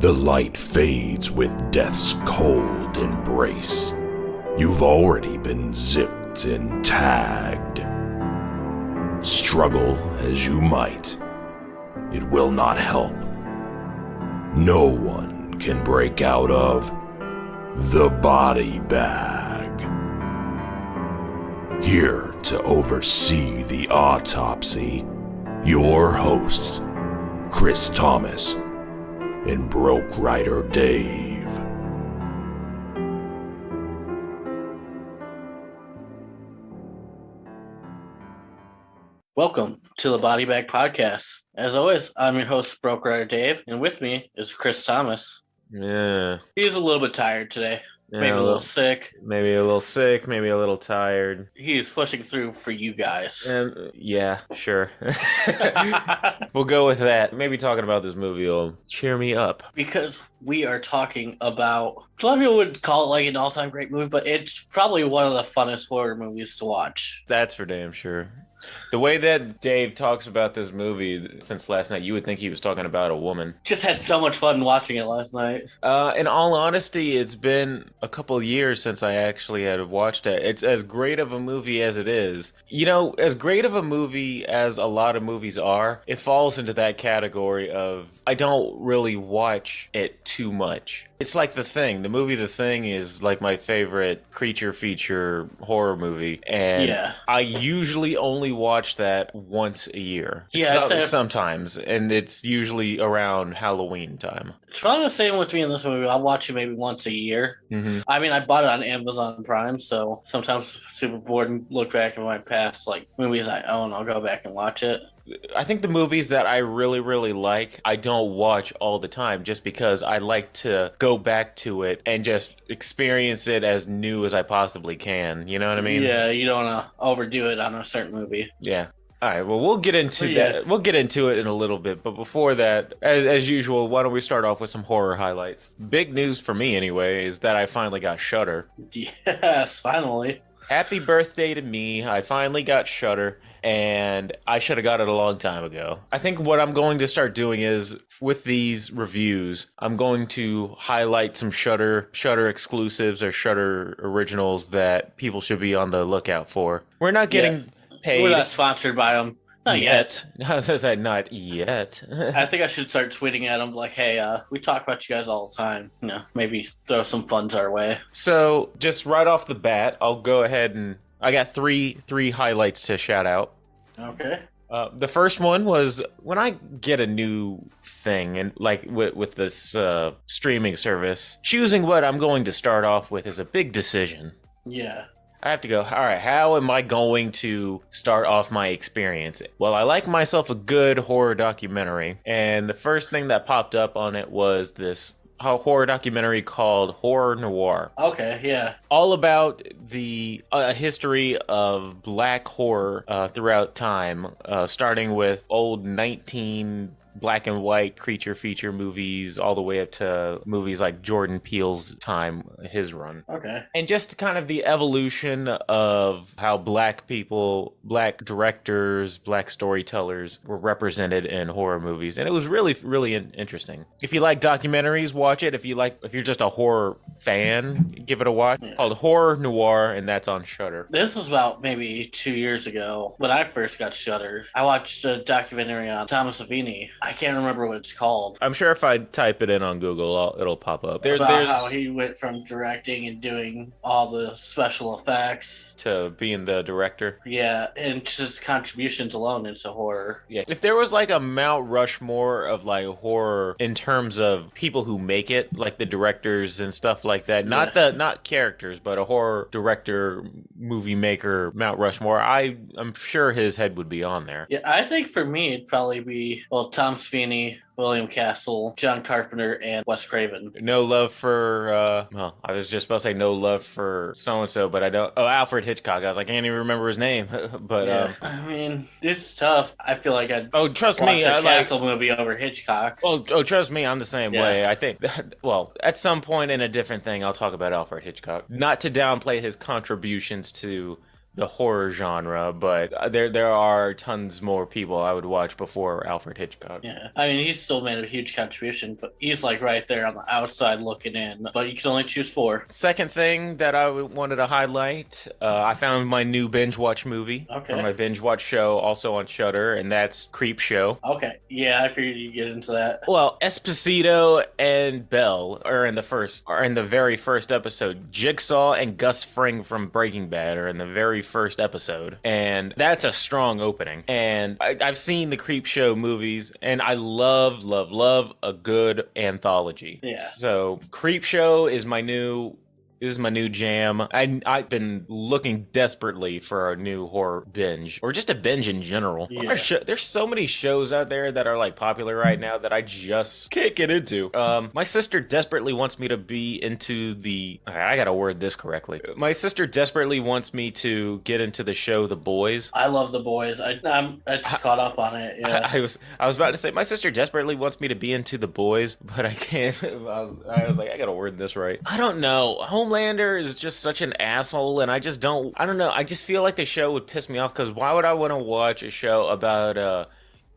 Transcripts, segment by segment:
The light fades with death's cold embrace. You've already been zipped and tagged. Struggle as you might, it will not help. No one can break out of the body bag. Here to oversee the autopsy, your hosts, Chris Thomas and Broke Rider Dave. Welcome to the Body Bag Podcast. As always, I'm your host, Broke Rider Dave, and with me is Chris Thomas. Yeah. He's a little bit tired today. Maybe a little sick. Maybe a little sick, maybe a little tired. He's pushing through for you guys. Yeah, sure. We'll go with that. Maybe talking about this movie will cheer me up. Because we are talking about, a lot of people would call it like an all-time great movie, but it's probably one of the funnest horror movies to watch. That's for damn sure. The way that Dave talks about this movie since last night, you would think he was talking about a woman. Just had so much fun watching it last night. In all honesty, it's been a couple of years since I actually had watched it. It's as great of a movie as it is. You know, as great of a movie as a lot of movies are, it falls into that category of, I don't really watch it too much. It's like The Thing. The movie The Thing is like my favorite creature feature horror movie. And yeah. I usually only watch that once a year. Yeah, sometimes. And it's usually around Halloween time. It's probably the same with me in this movie. I'll watch it maybe once a year. Mm-hmm. I mean, I bought it on Amazon Prime, so sometimes super bored and look back at my past like movies I own. I'll go back and watch it. I think the movies that I really, really like, I don't watch all the time just because I like to go back to it and just experience it as new as I possibly can. You know what I mean? Yeah, you don't want to overdo it on a certain movie. Yeah. All right, well, we'll get into that. We'll get into it in a little bit. But before that, as usual, why don't we start off with some horror highlights? Big news for me, anyway, is that I finally got Shudder. Yes, finally. Happy birthday to me. I finally got Shudder. And I should have got it a long time ago. I think what I'm going to start doing is, with these reviews, I'm going to highlight some Shudder exclusives or Shudder originals that people should be on the lookout for. We're not getting paid. We're not sponsored by them. Not yet. I was going to say, not yet. I think I should start tweeting at them like, hey, we talk about you guys all the time. You know, maybe throw some funds our way. So, just right off the bat, I'll go ahead and I got three highlights to shout out. Okay. The first one was when I get a new thing, and like with this streaming service, choosing what I'm going to start off with is a big decision. Yeah. I have to go, all right, how am I going to start off my experience? Well, I like myself a good horror documentary, and the first thing that popped up on it was this horror documentary called Horror Noir. Okay, yeah. All about the history of black horror throughout time, starting with old 19 black and white creature feature movies all the way up to movies like Jordan Peele's time, his run. Okay. And just kind of the evolution of how black people, black directors, black storytellers were represented in horror movies. And it was really, really interesting. If you like documentaries, watch it. If you're just a horror fan, give it a watch. Yeah. Called Horror Noir, and that's on Shudder. This was about maybe 2 years ago when I first got Shudder. I watched a documentary on Thomas Savini. I can't remember what it's called. I'm sure if I type it in on Google, it'll pop up. There's how he went from directing and doing all the special effects to being the director. Yeah, and just contributions alone into horror. Yeah. If there was like a Mount Rushmore of like horror in terms of people who make it, like the directors and stuff like that, not characters, but a horror director, movie maker, Mount Rushmore, I'm sure his head would be on there. Yeah, I think for me it'd probably be Tom Sweeney, William Castle, John Carpenter, and Wes Craven. No love for, I was just about to say no love for so-and-so, but I don't. Oh, Alfred Hitchcock. I was like, I can't even remember his name. But, yeah. I mean, it's tough. I feel like I'd trust watch me, a Castle movie over Hitchcock. Oh, trust me, I'm the same way. I think, well, at some point in a different thing, I'll talk about Alfred Hitchcock. Not to downplay his contributions to the horror genre, but there are tons more people I would watch before Alfred Hitchcock. Yeah, I mean, he's still made a huge contribution, but he's like right there on the outside looking in. But you can only choose four. Second thing that I wanted to highlight, I found my new binge watch movie Okay. for my binge watch show, also on Shudder, and that's Creep Show. Okay, yeah, I figured you'd get into that. Well, Esposito and Belle are in the very first episode. Jigsaw and Gus Fring from Breaking Bad are in the very first episode, and that's a strong opening. And I've seen the Creep Show movies, and I love a good anthology. Yeah. So Creep Show is my new jam. I've been looking desperately for a new horror binge, or just a binge in general. Yeah. There's so many shows out there that are like popular right now that I just can't get into. My sister desperately wants me to be into the. Okay, I gotta word this correctly. My sister desperately wants me to get into the show The Boys. I love The Boys. I just caught up on it. Yeah. I was about to say my sister desperately wants me to be into The Boys, but I can't. I was like, I gotta word this right. I don't know. Homelander is just such an asshole, and I don't know. I just feel like the show would piss me off, because why would I want to watch a show about a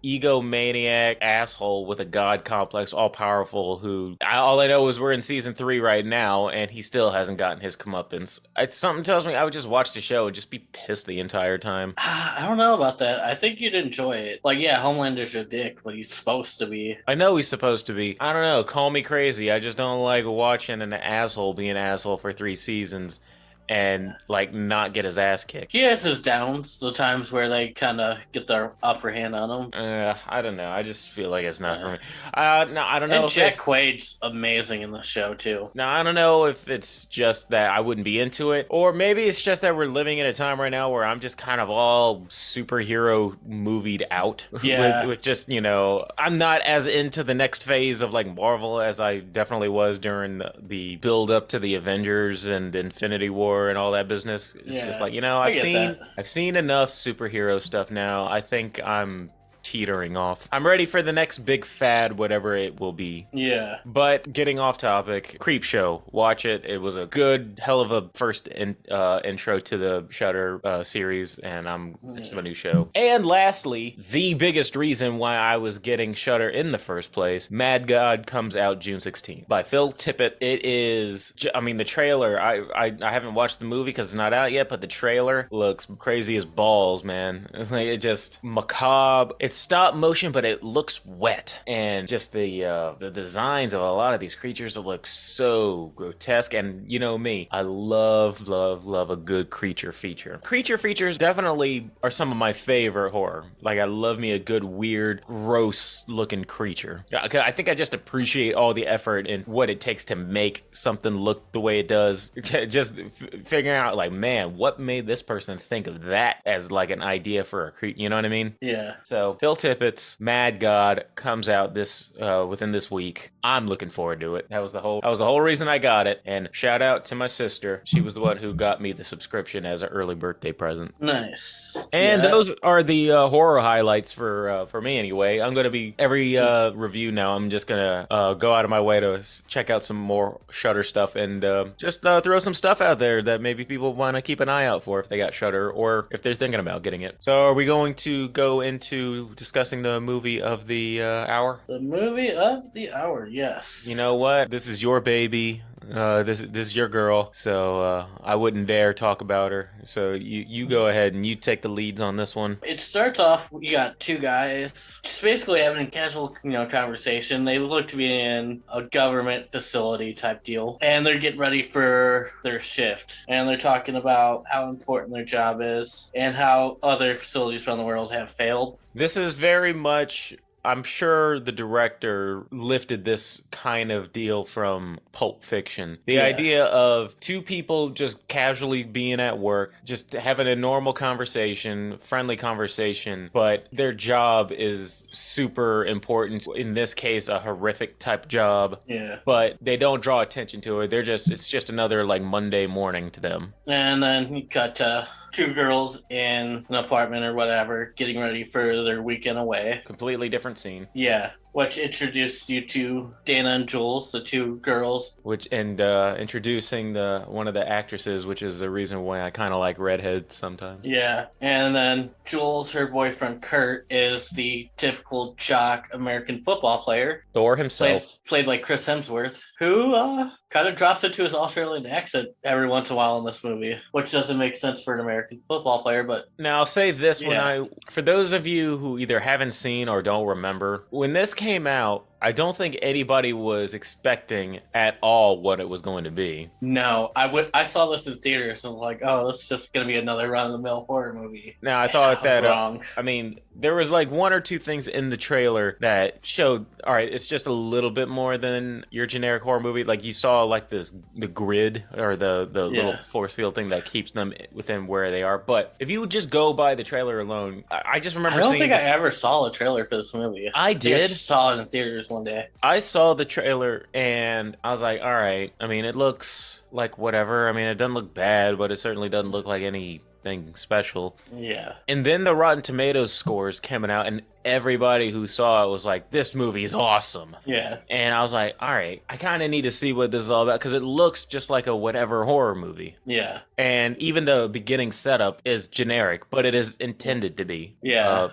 egomaniac asshole with a god complex, all powerful, all I know is we're in season 3 right now, and he still hasn't gotten his comeuppance. Something tells me I would just watch the show and just be pissed the entire time. I don't know about that. I think you'd enjoy it. Like, yeah, Homelander's a dick, but he's supposed to be. I know he's supposed to be. I don't know. Call me crazy. I just don't like watching an asshole be an asshole for 3 seasons and like not get his ass kicked. He has his downs, the times where they kind of get their upper hand on him. I don't know. I just feel like it's not for me. No, I don't know. And Jack Quaid's amazing in the show too. Now, I don't know if it's just that I wouldn't be into it, or maybe it's just that we're living in a time right now where I'm just kind of all superhero movied out. Yeah. with just, I'm not as into the next phase of like Marvel as I definitely was during the build up to the Avengers and Infinity War and all that business. It's just like, I've seen enough superhero stuff now. I think I'm teetering off. I'm ready for the next big fad, whatever it will be. Yeah. But getting off topic, Creep Show. Watch it. It was a good, hell of a first intro to the Shudder series, and it's a new show. And lastly, the biggest reason why I was getting Shudder in the first place, Mad God comes out June 16th by Phil Tippett. It is, the trailer, I haven't watched the movie because it's not out yet, but the trailer looks crazy as balls, man. It just macabre. It's stop motion, but it looks wet, and just the designs of a lot of these creatures look so grotesque. And you know me, I love a good creature feature. Creature features definitely are some of my favorite horror. Like, I love me a good, weird, gross looking creature. I think I just appreciate all the effort and what it takes to make something look the way it does. Just figuring out, like, man, what made this person think of that as like an idea for a creature? You know what I mean? Yeah. So Phil Tippett's Mad God comes out within this week. I'm looking forward to it. That was the whole reason I got it. And shout out to my sister. She was the one who got me the subscription as an early birthday present. Nice. And those are the horror highlights for me anyway. I'm gonna be every review now. I'm just gonna go out of my way to check out some more Shudder stuff and just throw some stuff out there that maybe people want to keep an eye out for if they got Shudder or if they're thinking about getting it. So are we going to go into discussing the movie of the hour? The movie of the hour, yes. You know what? This is your baby. This is your girl, so I wouldn't dare talk about her. So you go ahead and you take the leads on this one. It starts off, you got two guys just basically having a casual, conversation. They look to be in a government facility type deal, and they're getting ready for their shift. And they're talking about how important their job is and how other facilities around the world have failed. This is very much, I'm sure the director lifted this kind of deal from Pulp Fiction. The idea of two people just casually being at work, just having a normal conversation, friendly conversation, but their job is super important. In this case, a horrific type job. Yeah. But they don't draw attention to it. It's just another like Monday morning to them. And then you cut to two girls in an apartment or whatever, getting ready for their weekend away. Completely different scene. Yeah. which introduced you to Dana and Jules, the two girls. Introducing the one of the actresses, which is the reason why I kind of like redheads sometimes. Yeah, and then Jules, her boyfriend Kurt, is the typical jock American football player. Thor himself. Played like Chris Hemsworth, who kind of drops into his Australian accent every once in a while in this movie, which doesn't make sense for an American football player, but... Now, I'll say this, Yeah. for those of you who either haven't seen or don't remember, when this came out, I don't think anybody was expecting at all what it was going to be. No, I saw this in theaters and was like, oh, this is just going to be another run-of-the-mill horror movie. Now, I thought that, wrong. I mean, there was like one or two things in the trailer that showed, all right, it's just a little bit more than your generic horror movie. Like you saw like the grid or the little force field thing that keeps them within where they are. But if you would just go by the trailer alone, I just remember I don't think I ever saw a trailer for this movie. I did. I saw it in theaters one day. I saw the trailer and I was like, all right. I mean, it looks like whatever. I mean, it doesn't look bad, but it certainly doesn't look like anything special. Yeah. And then the Rotten Tomatoes scores coming out, and everybody who saw it was like, this movie is awesome. Yeah. And I was like, all right, I kind of need to see what this is all about because it looks just like a whatever horror movie. Yeah. And even the beginning setup is generic, but it is intended to be. Yeah.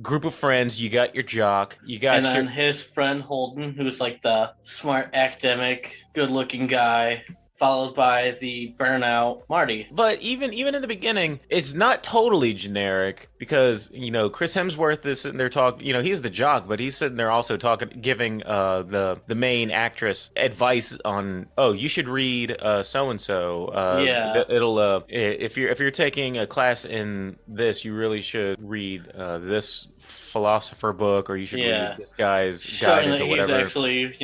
Group of friends, you got your jock, you got and then his friend Holden, who's like the smart academic, good-looking guy, followed by the burnout Marty. But even in the beginning, it's not totally generic because, Chris Hemsworth is sitting there talking, he's the jock, but he's sitting there also giving the main actress advice on, oh, you should read so-and-so. It'll if you're taking a class in this, you really should read this philosopher book, or you should read this guy's guide into whatever. He's actually,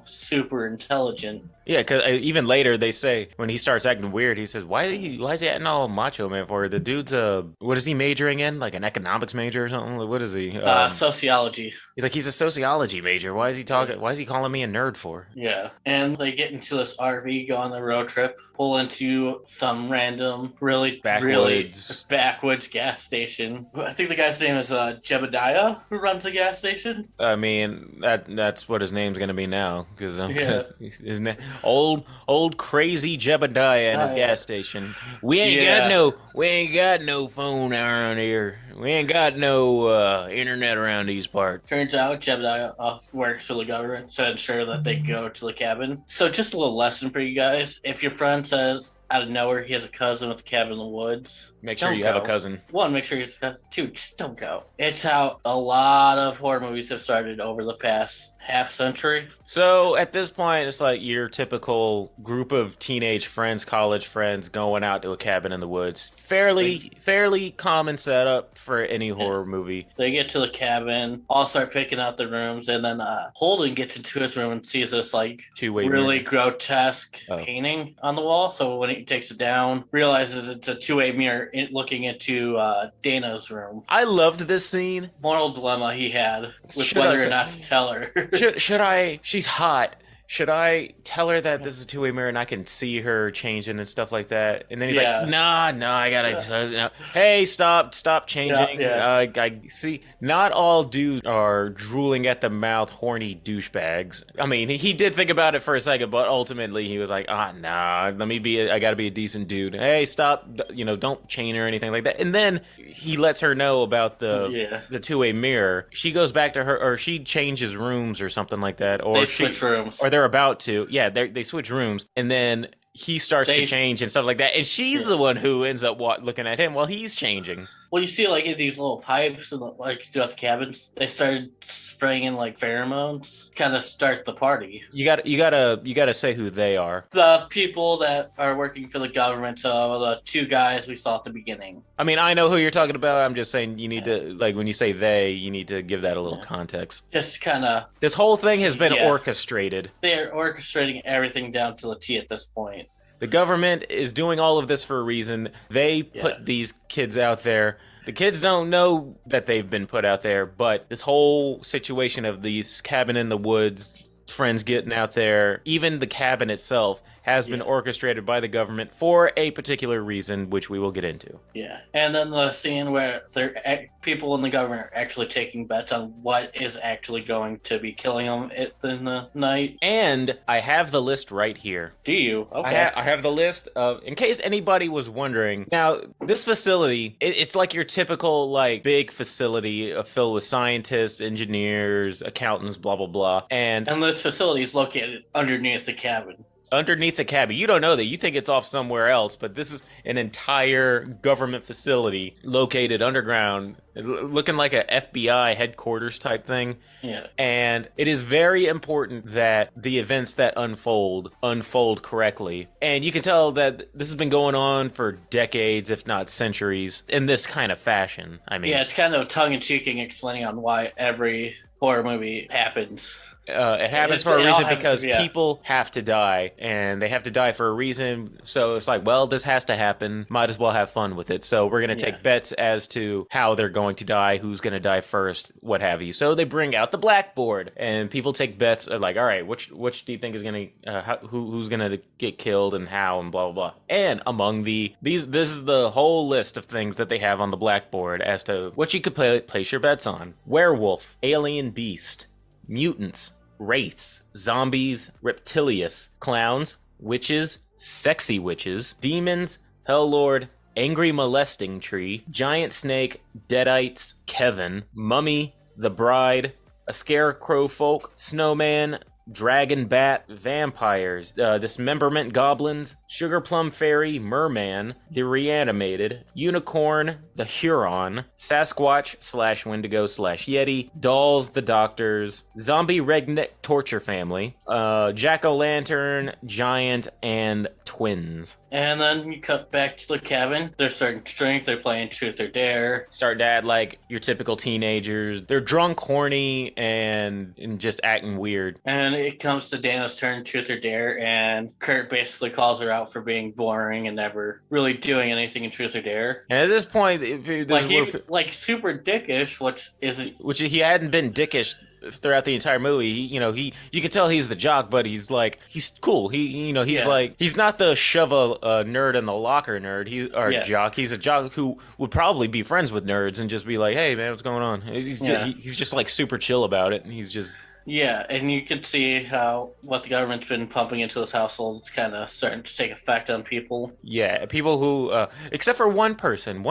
super intelligent. Yeah, because even later they say when he starts acting weird, he says, "Why is he acting all macho man for?" The dude's what is he majoring in? Like an economics major or something? What is he? Sociology. He's like, he's a sociology major. Why is he talking? Why is he calling me a nerd for? Yeah, and they get into this RV, go on the road trip, pull into some random, really backwoods gas station. I think the guy's name is Jebediah, who runs the gas station. I mean, that's what his name's gonna be now, because his name. Old crazy Jebediah in his gas station. We ain't got no phone around here. We ain't got no internet around these parts. Turns out Jebediah works for the government to ensure that they go to the cabin. So just a little lesson for you guys. If your friend says out of nowhere he has a cousin with a cabin in the woods, make sure you have a cousin. One, make sure he's a cousin. Two, just don't go. It's how a lot of horror movies have started over the past half century. So at this point, it's like your typical group of teenage friends, college friends, going out to a cabin in the woods. Fairly common setup for any horror movie. They get to the cabin, all start picking out the rooms, and then Holden gets into his room and sees this two-way really mirror. Grotesque painting on the wall. So when he takes it down, realizes it's a two-way mirror looking into Dana's room. I loved this scene. Moral dilemma he had with whether or not to tell her. Should I? She's hot. Should I tell her that this is a two-way mirror and I can see her changing and stuff like that? And then he's like, nah, I gotta, hey, stop changing. I see, not all dudes are drooling at the mouth, horny douchebags. I mean, he did think about it for a second, but ultimately he was like, nah, I gotta be a decent dude. Hey, stop, don't chain her or anything like that. And then he lets her know about the two-way mirror. She goes back to her, or she changes rooms or something like that. Or they switch rooms. Or they're about to. Yeah, they switch rooms. And then he starts to change and stuff like that. And she's the one who ends up looking at him while he's changing. Well, you see, in these little pipes and throughout the cabins, they started spraying in pheromones, kind of start the party. You gotta say who they are. The people that are working for the government. So the two guys we saw at the beginning. I mean, I know who you're talking about. I'm just saying you need to when you say they, you need to give that a little context. Just kind of. This whole thing has been orchestrated. They are orchestrating everything down to the T at this point. The government is doing all of this for a reason. They put these kids out there. The kids don't know that they've been put out there, but this whole situation of these cabin in the woods, friends getting out there, even the cabin itself has been Yeah. orchestrated by the government for a particular reason, which we will get into. Yeah, and then the scene where people in the government are actually taking bets on what is actually going to be killing them in the night. And I have the list right here. Do you? Okay. I have the list of, in case anybody was wondering. Now, this facility, it's like your typical, like, big facility filled with scientists, engineers, accountants, blah, blah, blah. And this facility is located underneath the cabin. underneath the cabin, you don't know that. You think it's off somewhere else, but this is an entire government facility located underground, looking like a FBI headquarters type thing. Yeah. And it is very important that the events that unfold correctly. And you can tell that this has been going on for decades, if not centuries, in this kind of fashion. I mean, Yeah, it's kind of tongue-in-cheeking explaining on why every horror movie happens. it happens for a reason because people have to die, and they have to die for a reason. So it's like, well, this has to happen. Might as well have fun with it. So we're going to take bets as to how they're going to die, who's going to die first, what have you. So they bring out the blackboard, and people take bets of like, all right, which do you think is going to, who's going to get killed and how and blah, blah, blah. And among this is the whole list of things that they have on the blackboard as to what you could place your bets on. Werewolf, alien beast, mutants, wraiths, zombies, reptilius, clowns, witches, sexy witches, demons, hell-lord, angry molesting tree, giant snake, deadites, Kevin, mummy, the bride, a scarecrow folk, snowman, dragon bat, vampires, dismemberment goblins, sugar plum fairy, merman, the reanimated, unicorn, the Huron, Sasquatch / Wendigo / Yeti, dolls, the doctors, zombie redneck torture family, jack-o'-lantern, giant, and twins. And then you cut back to the cabin. They're starting to drink. They're playing Truth or Dare. Starting to add like your typical teenagers. They're drunk, horny, and just acting weird. And it comes to Dana's turn, Truth or Dare, and Kurt basically calls her out for being boring and never really doing anything in Truth or Dare. And at this point, like super dickish, which he hadn't been dickish throughout the entire movie. You can tell he's the jock, but he's cool. He's not the shove a nerd in the locker nerd. Jock. He's a jock who would probably be friends with nerds and just be like, hey man, what's going on? He's just like super chill about it, and he's just. Yeah, and you can see how what the government's been pumping into this household is kind of starting to take effect on people. Yeah, people who, except for one person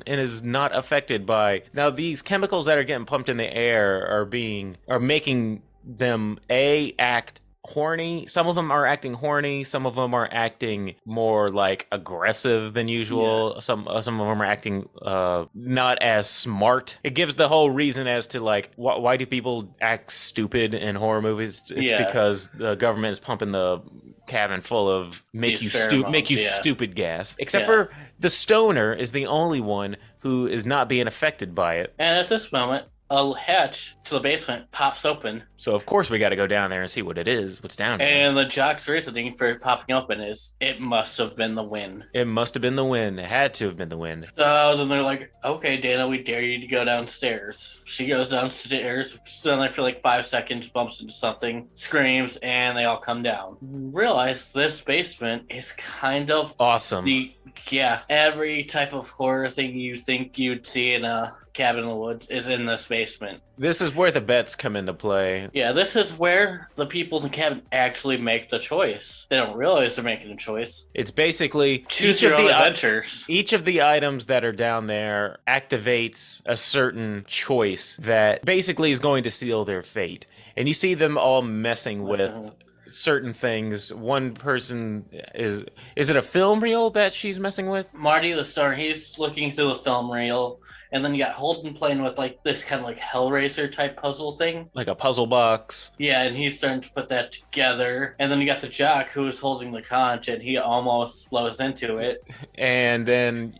is not affected by. Now, these chemicals that are getting pumped in the air are making them act horny. Some of them are acting horny. Some of them are acting more like aggressive than usual. Yeah. Some of them are acting not as smart. It gives the whole reason as to like why do people act stupid in horror movies? It's because the government is pumping the cabin full of make you stupid gas. Except for the stoner is the only one who is not being affected by it. And at this moment, a hatch to the basement pops open. So of course we got to go down there and see what it is, what's down there. And the jock's reasoning for it popping open is it must have been the wind. It must have been the wind. It had to have been the wind. So then they're like, okay, Dana, we dare you to go downstairs. She goes downstairs, then after like 5 seconds, bumps into something, screams, and they all come down. Realize this basement is kind of awesome. Every type of horror thing you think you'd see in a cabin in the woods is in this basement. This is where the bets come into play. Yeah, this is where the people in the cabin actually make the choice. They don't realize they're making a choice. It's basically choose your own adventures. Each of the items that are down there activates a certain choice that basically is going to seal their fate. And you see them all messing with certain things. One person is it a film reel that she's messing with? Marty the star, he's looking through the film reel. And then you got Holden playing with like this kind of like Hellraiser type puzzle thing. Like a puzzle box. Yeah, and he's starting to put that together. And then you got the jock who is holding the conch and he almost flows into it. And then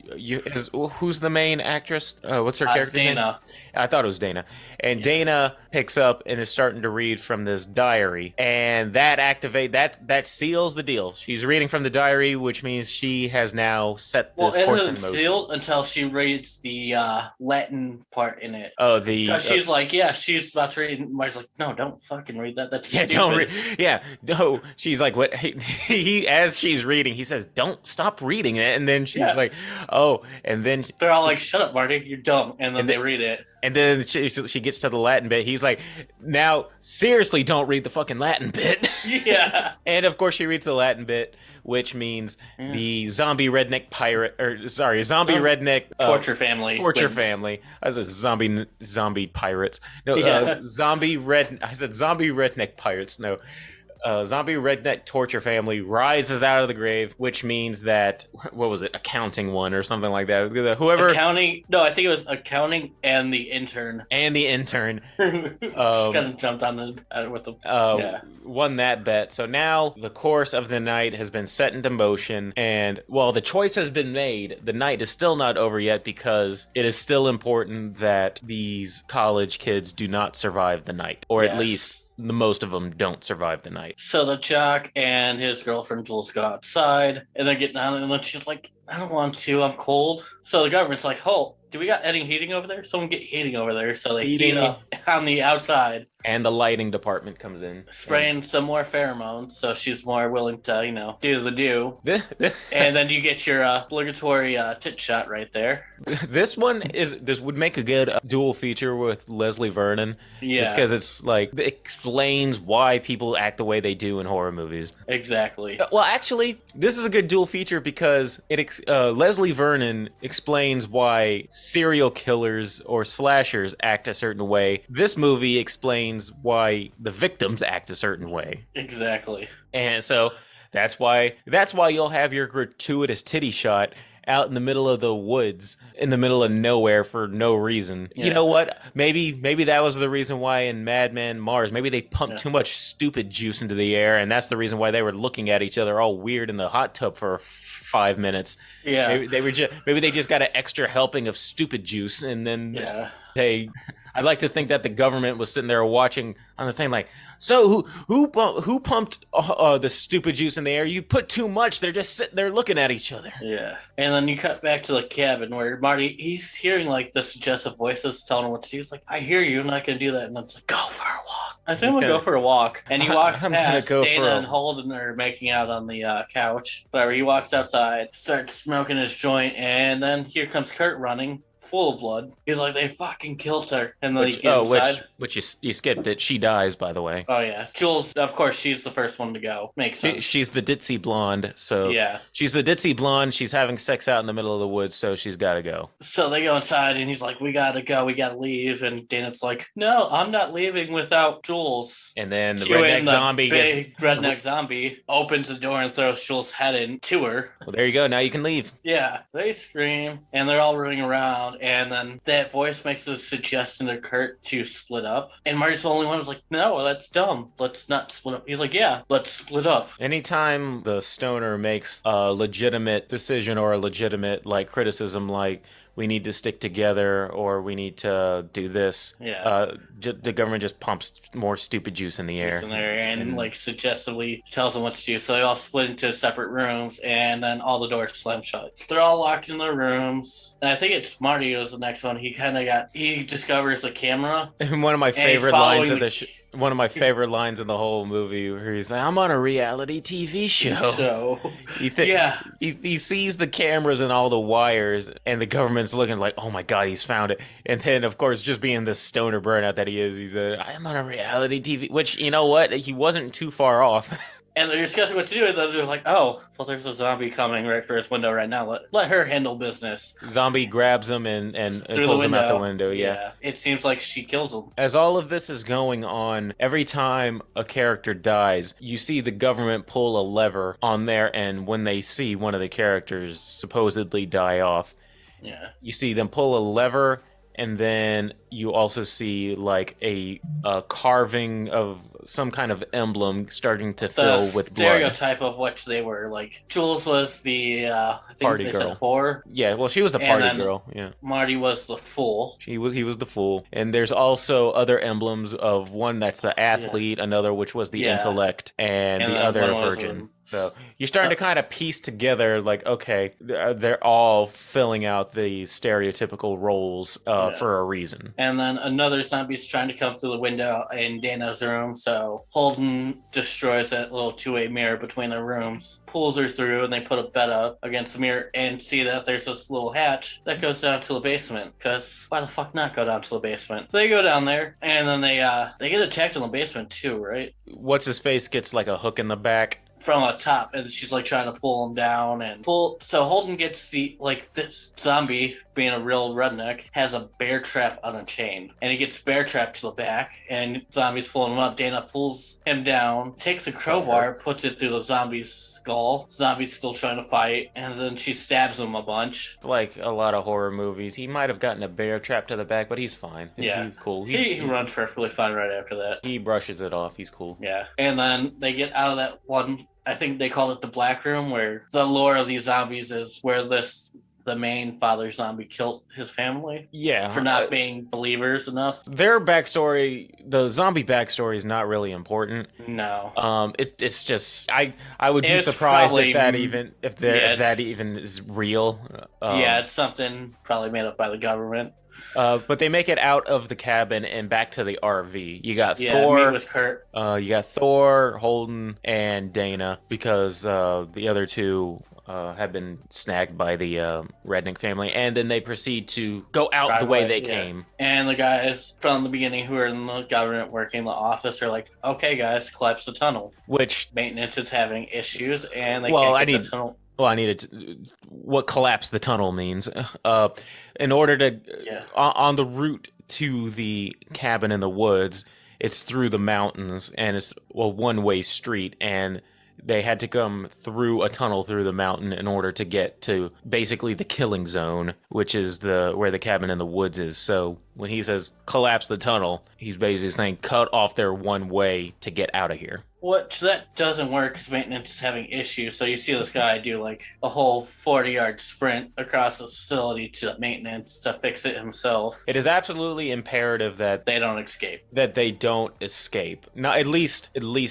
who's the main actress? What's her character name? Dana. I thought it was Dana. And Dana picks up and is starting to read from this diary. And that seals the deal. She's reading from the diary, which means she has now set this course in motion. Sealed until she reads the Latin part in it. Oh, She's like, yeah, she's about to read. And Marty's like, no, don't fucking read that. That's stupid. don't read. Yeah, no. She's like, what? He as she's reading, he says, "Don't stop reading it." And then she's like, "Oh," and then they're all like, "Shut up, Marty, you're dumb." And then they read it. And then she gets to the Latin bit. He's like, "Now, seriously, don't read the fucking Latin bit." Yeah. And of course, she reads the Latin bit, which means the zombie redneck redneck torture family. Torture family. I said zombie pirates. No, zombie redneck pirates. No. Zombie redneck torture family rises out of the grave, which means that, what was it, accounting one or something like that. Whoever accounting, no, I think it was accounting and the intern. Just kind of jumped on with the won that bet. So now the course of the night has been set into motion, and while the choice has been made, the night is still not over yet because it is still important that these college kids do not survive the night, or at least the most of them don't survive the night. So the jock and his girlfriend Jules go outside, and they're getting on, and then she's like, "I don't want to, I'm cold." So the government's like, "Oh, do we got any heating over there? Someone get heating over there." So they heat up on the outside. And the lighting department comes in. Spraying some more pheromones, so she's more willing to, do the do. And then you get your obligatory tit shot right there. This would make a good dual feature with Leslie Vernon. Yeah. Just because it's like, it explains why people act the way they do in horror movies. Exactly. Well, actually, this is a good dual feature because Leslie Vernon explains why serial killers or slashers act a certain way. This movie explains why the victims act a certain way. Exactly. And so that's why you'll have your gratuitous titty shot out in the middle of the woods, in the middle of nowhere for no reason. Yeah. You know what? Maybe that was the reason why in Mad Men Mars, maybe they pumped too much stupid juice into the air, and that's the reason why they were looking at each other all weird in the hot tub for 5 minutes. Yeah. Maybe they just got an extra helping of stupid juice, and then I'd like to think that the government was sitting there watching on the thing like, so who pumped the stupid juice in the air? You put too much. They're just sitting there looking at each other. Yeah. And then you cut back to the cabin where Marty, he's hearing like the suggestive voices telling him what to do. He's like, "I hear you. I'm not going to do that." And it's like, "Go for a walk." I think I'm going to go for a walk. And he walks past Dana and Holden are making out on the couch. Whatever. He walks outside, starts smoking his joint, and then here comes Kurt running, full of blood. He's like, "They fucking killed her." And then he gets inside. Which you skipped it. She dies, by the way. Oh, yeah. Jules, of course, she's the first one to go. Makes sense. She's the ditzy blonde, so... Yeah. She's the ditzy blonde. She's having sex out in the middle of the woods, so she's got to go. So they go inside, and he's like, "We got to go. We got to leave." And Dana's like, "No, I'm not leaving without Jules." And then the redneck zombie opens the door and throws Jules' head into her. Well, there you go. Now you can leave. Yeah. They scream, and they're all running around. And then that voice makes a suggestion to Kurt to split up. And Marty's the only one who's like, "No, that's dumb. Let's not split up." He's like, "Yeah, let's split up." Anytime the stoner makes a legitimate decision or a legitimate criticism, like, we need to stick together or we need to do this, the government just pumps more stupid juice in the air. And suggestively tells them what to do. So they all split into separate rooms, and then all the doors slam shut. They're all locked in their rooms. And I think it's Marty was the next one. He discovers the camera. And one of my favorite lines of one of my favorite lines in the whole movie, where he's like, "I'm on a reality TV show." He sees the cameras and all the wires, and the government's looking like, "Oh my god, he's found it." And then, of course, just being the stoner burnout that he is, he's "I'm on a reality TV," which, you know what, he wasn't too far off. And they're discussing what to do, and then they're like, "Oh, well, there's a zombie coming right for his window right now. Let her handle business." Zombie grabs him and pulls him out the window, yeah. It seems like she kills him. As all of this is going on, every time a character dies, you see the government pull a lever on there, and when they see one of the characters supposedly die off, you see them pull a lever, and then you also see a carving of some kind of emblem starting to The fill with blood. stereotype of which they were. Like, Jules was the, I think Party they girl. said whore. Yeah, well, she was the And party then girl. Yeah. Marty was the fool. He was the fool. And there's also other emblems of one that's the athlete, another which was the Yeah. intellect, and the then other one was virgin. a- So you're starting to kind of piece together, like, okay, they're all filling out the stereotypical roles for a reason. And then another zombie's trying to come through the window in Dana's room, so Holden destroys that little two-way mirror between their rooms, pulls her through, and they put a bed up against the mirror and see that there's this little hatch that goes down to the basement. Because why the fuck not go down to the basement? They go down there, and then they get attacked in the basement too, right? What's his face gets like a hook in the back. From a top, and she's like trying to pull him down and pull. So Holden gets this zombie, being a real redneck, has a bear trap on a chain, and he gets bear trapped to the back, and zombie's pulling him up. Dana pulls him down, takes a crowbar, puts it through the zombie's skull. Zombie's still trying to fight, and then she stabs him a bunch. Like a lot of horror movies, he might have gotten a bear trap to the back, but he's fine. Yeah. He's cool. He runs perfectly fine right after that. He brushes it off. He's cool. Yeah. And then they get out of that one, I think they call it the Black Room, where the lore of these zombies is where the main father zombie killed his family. Yeah. For not being believers enough. Their backstory, the zombie backstory, is not really important. No. It's just I would be It's surprised probably- if that even is real. Yeah, it's something probably made up by the government. But they make it out of the cabin and back to the RV. You got Yeah, Thor. meet with Kurt. You got Thor, Holden, and Dana, because the other two have been snagged by the redneck family, and then they proceed to go out the way they came. And the guys from the beginning who are in the government working in the office are like, okay, guys, collapse the tunnel. Which Maintenance is having issues, and they Well, can't get the tunnel. Well, I needed to, what collapse the tunnel means. In order to, on the route to the cabin in the woods, it's through the mountains, and it's a one-way street, and they had to come through a tunnel through the mountain in order to get to basically the killing zone, which is where the cabin in the woods is. So when he says collapse the tunnel, he's basically saying cut off their one way to get out of here. Which that doesn't work because maintenance is having issues. So you see this guy do like a whole 40-yard sprint across this facility to maintenance to fix it himself. It is absolutely imperative that They don't escape. they don't escape. Not at least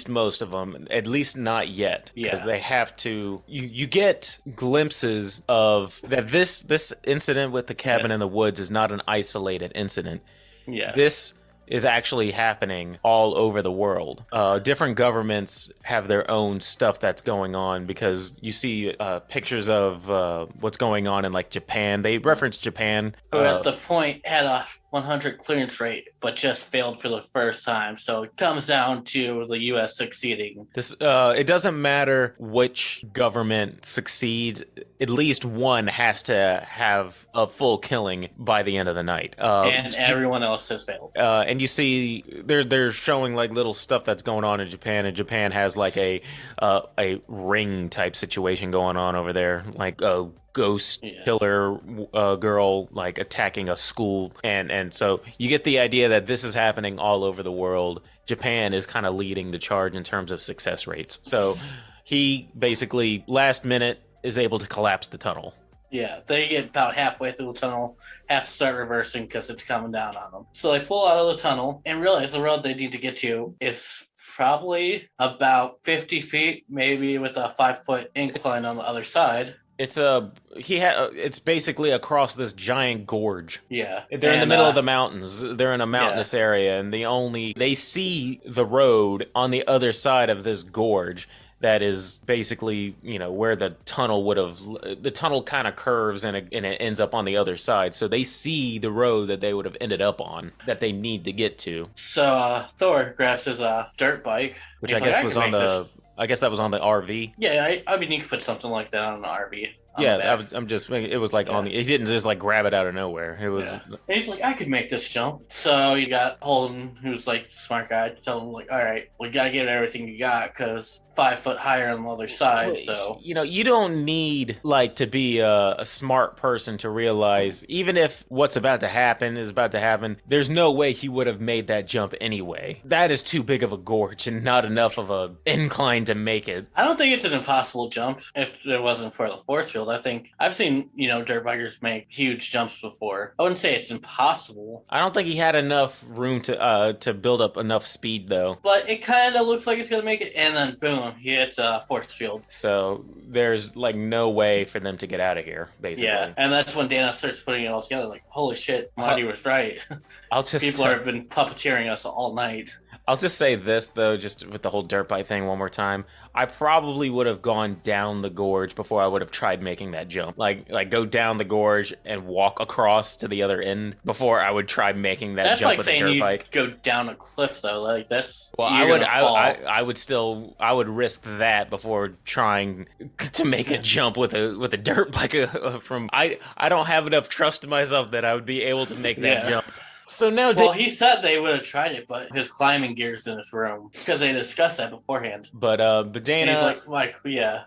most of them. At least not yet, because Yeah. they have to. You get glimpses of that. This incident with the cabin in the woods is not an isolated incident. Yeah. This is actually happening all over the world. Different governments have their own stuff that's going on, because you see pictures of what's going on in like Japan. They reference Japan. Who at the point had a 100 clearance rate, but just failed for the first time. So it comes down to the U.S. succeeding. It doesn't matter which government succeeds. At least one has to have a full killing by the end of the night. And everyone else has failed. And you see, they're showing like little stuff that's going on in Japan, and Japan has like a ring type situation going on over there, like a ghost killer girl like attacking a school, and so you get the idea that this is happening all over the world. Japan is kind of leading the charge in terms of success rates. So he basically last minute is able to collapse the tunnel. Yeah, they get about halfway through the tunnel, have to start reversing because it's coming down on them. So they pull out of the tunnel and realize the road they need to get to is probably about 50 feet, maybe with a 5-foot incline on the other side. It's basically across this giant gorge. Yeah. They're in the middle of the mountains. They're in a mountainous area, and they see the road on the other side of this gorge. That is basically, where the tunnel kind of curves and it ends up on the other side. So they see the road that they would have ended up on that they need to get to. So Thor grabs his dirt bike, which I guess was on the. I guess that was on the RV. Yeah, I mean, you could put something like that on an RV. on the back. It was like on the. He didn't just like grab it out of nowhere. It was. Yeah. And he's like, I could make this jump. So you got Holden, who's like the smart guy, to tell him like, all right, we gotta get everything you got because 5 foot higher on the other side. So you don't need like to be a smart person to realize even if what's about to happen is about to happen, there's no way he would have made that jump anyway. That is too big of a gorge and not enough of a incline to make it. I don't think it's an impossible jump if it wasn't for the force field. I think I've seen, dirt bikers make huge jumps before. I wouldn't say it's impossible. I don't think he had enough room to build up enough speed though. But it kind of looks like it's gonna make it, and then boom, he hits a force field. So there's like no way for them to get out of here, basically. Yeah, and that's when Dana starts putting it all together. Like, holy shit, Marty was right. People have been puppeteering us all night. I'll just say this though, just with the whole dirt bike thing one more time. I probably would have gone down the gorge before I would have tried making that jump. Like go down the gorge and walk across to the other end before I would try making that jump with a dirt bike. Go down a cliff though. Like that's I would risk that before trying to make a jump with a dirt bike from I don't have enough trust in myself that I would be able to make that jump. So now, he said they would have tried it, but his climbing gear's in his room because they discussed that beforehand. But Dana,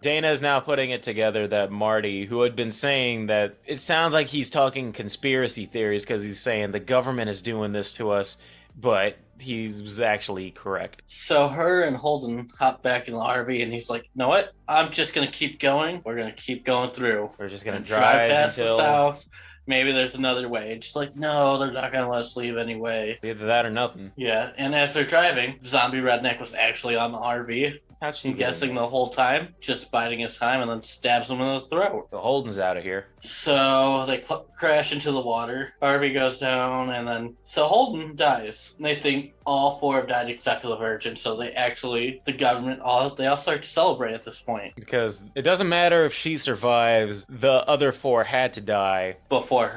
Dana is now putting it together that Marty, who had been saying that it sounds like he's talking conspiracy theories because he's saying the government is doing this to us, but he was actually correct. So her and Holden hop back in the RV, and he's like, "You know what? I'm just gonna keep going. We're gonna keep going through. We're just gonna drive past until the house." Maybe there's another way. Just like, no, they're not going to let us leave anyway. Either that or nothing. Yeah, and as they're driving, Zombie Redneck was actually on the RV. How'd she I'm guessing the whole time, just biding his time, and then stabs him in the throat. So Holden's out of here. So they crash into the water. RV goes down, and then... So Holden dies. And they think all 4 have died except for the Virgin, so the government, they all start to celebrate at this point. Because it doesn't matter if she survives, the other 4 had to die. Before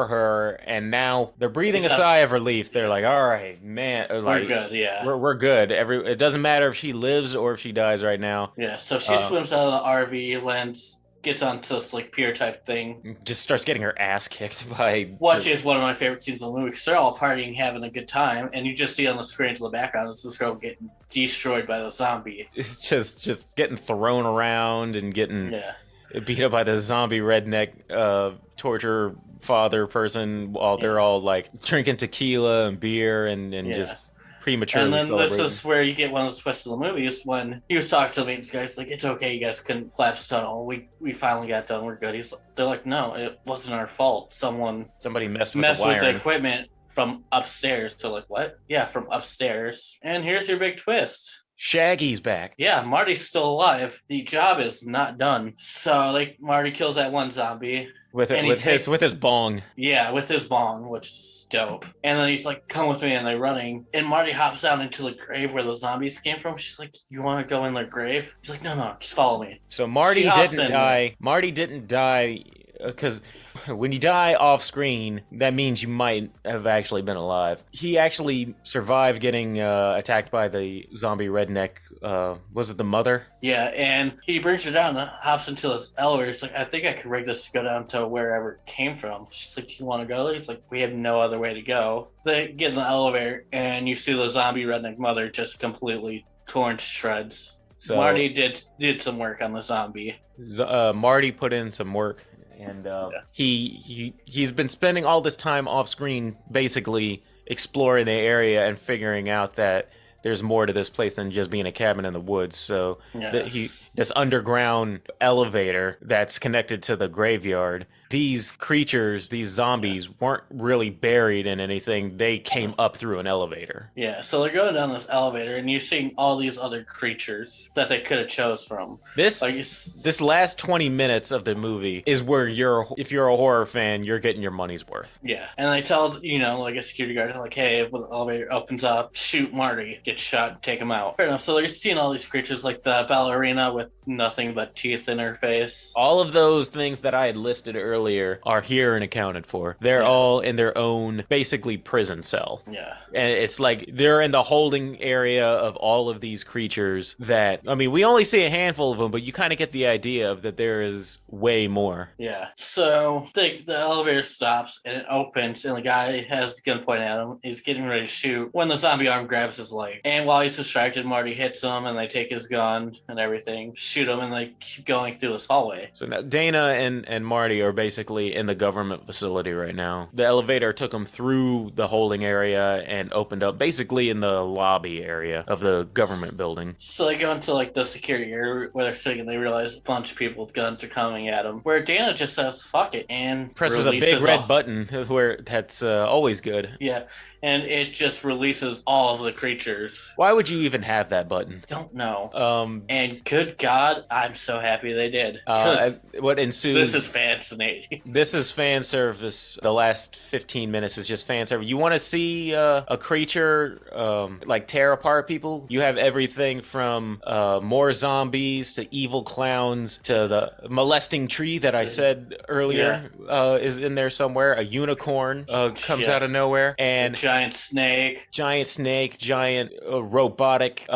her, and now they're breathing a sigh of relief. They're like, all right, man. Like, we're good, yeah. We're good. It doesn't matter if she lives or if she dies right now. Yeah, so she swims out of the RV, lands, gets onto this like pier type thing. Just starts getting her ass kicked by... Which is one of my favorite scenes in the movie, because they're all partying, having a good time, and you just see on the screen to the background, it's this girl getting destroyed by the zombie. It's just getting thrown around and getting beat up by the zombie redneck torture father person while they're all like drinking tequila and beer and just prematurely And then celebrating. this is where you get one of the twists of the movie is when he was talking to the maintenance guys, like, it's okay, you guys couldn't collapse the tunnel. We finally got done, we're good. They're like, no, it wasn't our fault. Somebody messed with the equipment from upstairs. So like, what? Yeah, from upstairs. And here's your big twist. Shaggy's back. Yeah, Marty's still alive. The job is not done. So like Marty kills that one zombie. With his bong. Yeah, with his bong, which is dope. And then he's like, come with me, and they're running. And Marty hops down into the grave where the zombies came from. She's like, you want to go in their grave? He's like, no, just follow me. So Marty didn't die. Marty didn't die because when you die off screen, that means you might have actually been alive. He actually survived getting attacked by the zombie redneck. Was it the mother? Yeah, and he brings her down and hops into this elevator. He's like, I think I could rig this to go down to wherever it came from. She's like, do you want to go there? He's like, we have no other way to go. They get in the elevator, and you see the zombie redneck mother just completely torn to shreds. So Marty did some work on the zombie. Marty put in some work. And he's been spending all this time off screen basically exploring the area and figuring out that there's more to this place than just being a cabin in the woods. So this underground elevator that's connected to the graveyard, these creatures, these zombies, weren't really buried in anything. They came up through an elevator. Yeah, so they're going down this elevator, and you're seeing all these other creatures that they could have chose from. This last 20 minutes of the movie is where if you're a horror fan, you're getting your money's worth. Yeah, and they tell, like a security guard, like, hey, when the elevator opens up, shoot Marty, get shot, take him out. Fair enough, so they're seeing all these creatures, like the ballerina with nothing but teeth in her face. All of those things that I had listed earlier earlier are here and accounted for. They're all in their own, basically, prison cell. Yeah. And it's like they're in the holding area of all of these creatures that, I mean, we only see a handful of them, but you kind of get the idea of that there is way more. Yeah. So the elevator stops and it opens, and the guy has the gun pointed at him. He's getting ready to shoot when the zombie arm grabs his leg. And while he's distracted, Marty hits him, and they take his gun and everything, shoot him, and they keep going through this hallway. So now Dana and Marty are basically in the government facility right now. The elevator took them through the holding area and opened up basically in the lobby area of the government building. So they go into like the security area where they're sitting, and they realize a bunch of people with guns are coming at them. Where Dana just says "fuck it" and Presses a big red button where that's always good. Yeah, and it just releases all of the creatures. Why would you even have that button? Don't know. And good God, I'm so happy they did. What ensues? This is fascinating. This is fan service. The last 15 minutes is just fan service. You want to see a creature like tear apart people? You have everything from more zombies to evil clowns to the molesting tree that I said earlier is in there somewhere. A unicorn comes out of nowhere, and giant snake, giant robotic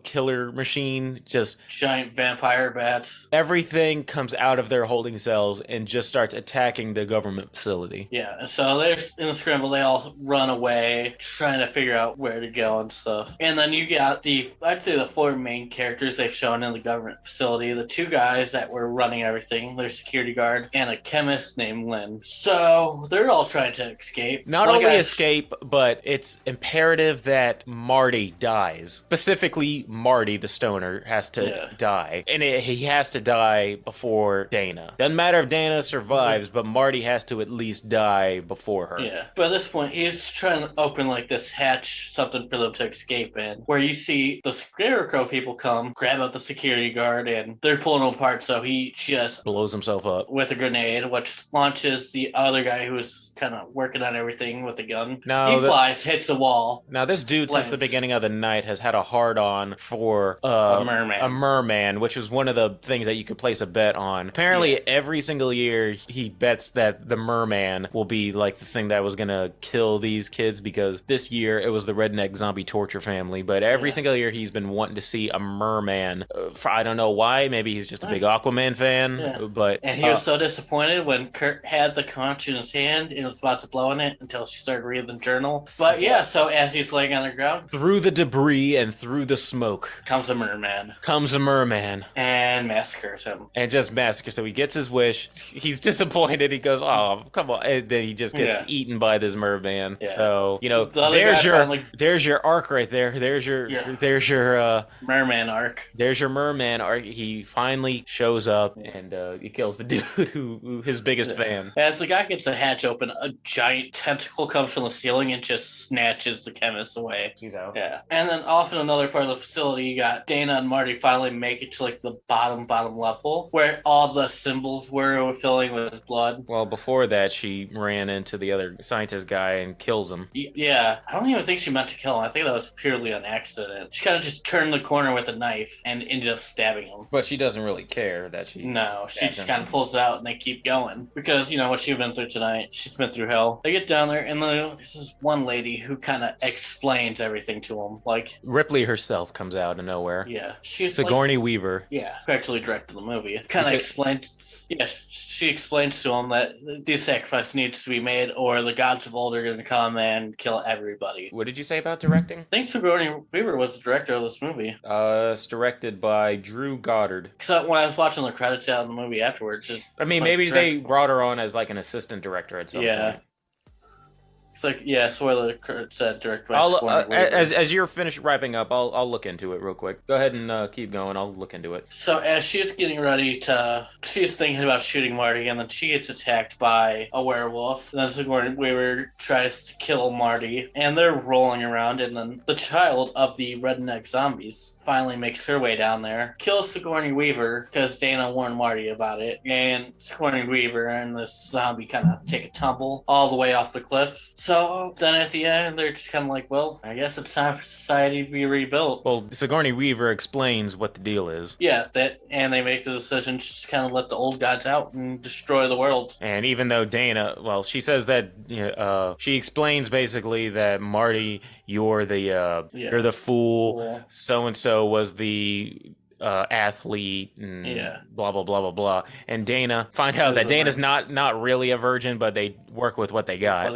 killer machine, just giant vampire bats. Everything comes out of their holding cells and just starts attacking the government facility. Yeah, and so they're in the scramble. They all run away, trying to figure out where to go and stuff. And then you got I'd say the four main characters they've shown in the government facility. The two guys that were running everything, their security guard, and a chemist named Lynn. So they're all trying to escape. Not only escape, but it's imperative that Marty dies. Specifically, Marty, the stoner, has to die. And he has to die before Dana. Doesn't matter if Dana survives, but Marty has to at least die before her. Yeah. But at this point, he's trying to open like this hatch, something for them to escape in, where you see the Scarecrow people come, grab out the security guard, and they're pulling him apart, so he just blows himself up with a grenade, which launches the other guy who was kind of working on everything with the gun. He flies, hits a wall. Now, this dude, since the beginning of the night, has had a hard-on for a merman, which was one of the things that you could place a bet on. Apparently, every single year, he bets that the merman will be like the thing that was going to kill these kids, because this year it was the redneck zombie torture family, but every single year he's been wanting to see a merman. I don't know why. Maybe he's just a big Aquaman fan, but... And he was so disappointed when Kurt had the conch in his hand and was about to blow in it until she started reading the journal. But yeah, so as he's laying on the ground, through the debris and through the smoke comes a merman. And massacres him. And just massacres. So he gets his wish. He's disappointed. He goes, oh, come on. And then he just gets eaten by this merman. Yeah. So, you know, there's your arc right there. There's your merman arc. There's your merman arc. He finally shows up and he kills the dude who his biggest fan. As the guy gets the hatch open, a giant tentacle comes from the ceiling and just snatches the chemist away. He's out. Yeah. And then off in another part of the facility, you got Dana and Marty finally make it to like the bottom level where all the symbols were filling with blood. Well, before that, she ran into the other scientist guy and kills him. Yeah. I don't even think she meant to kill him. I think that was purely an accident. She kind of just turned the corner with a knife and ended up stabbing him. But she doesn't really care that she... No, she just kind of pulls it out and they keep going. Because, you know, what she's been through tonight, she's been through hell. They get down there and there's this one lady who kind of explains everything to them. Like... Ripley herself comes out of nowhere. Yeah. She's Sigourney Weaver. Yeah. Who actually directed the movie. Kind of explains... Yeah, she explains to them that this sacrifice needs to be made or the gods of old are going to come and kill everybody. What did you say about directing? I think Sigourney Weaver was the director of this movie. It's directed by Drew Goddard. So when I was watching the credits out in the movie afterwards... maybe they brought her on as like an assistant director at some point. It's like, spoiler said directed by Sigourney Weaver. As you're finished wrapping up, I'll look into it real quick. Go ahead and keep going. I'll look into it. So as she's getting ready she's thinking about shooting Marty, and then she gets attacked by a werewolf. And then Sigourney Weaver tries to kill Marty, and they're rolling around, and then the child of the redneck zombies finally makes her way down there, kills Sigourney Weaver, because Dana warned Marty about it, and Sigourney Weaver and this zombie kind of take a tumble all the way off the cliff. So then at the end, they're just kind of like, well, I guess it's time for society to be rebuilt. Well, Sigourney Weaver explains what the deal is. Yeah, and they make the decision to just kind of let the old gods out and destroy the world. And even though Dana, well, she says that she explains basically that Marty, you're the fool. So and so was the athlete and blah blah blah blah blah. And Dana find out that Dana's not really a virgin, but they work with what they got.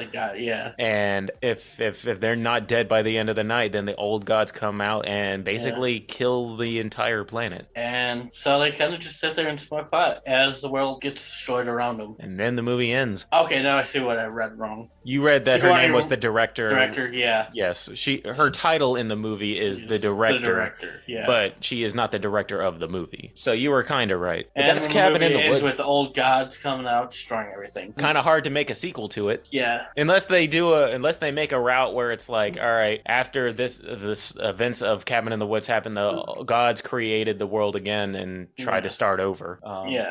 And if they're not dead by the end of the night, then the old gods come out and basically kill the entire planet. And so they kind of just sit there and smoke pot as the world gets destroyed around them. And then the movie ends. Okay, now I see what I read wrong. You read that her name was the director. Director, yeah. Yes, her title in the movie is the director. The director, yeah. But she is not the director of the movie. So you were kind of right. And that's Cabin in the Woods with the old gods coming out, destroying everything. Kind of hard to make a sequel to it. Yeah. Unless they make a route where it's like, all right, after this events of Cabin in the Woods happened, the gods created the world again and tried to start over.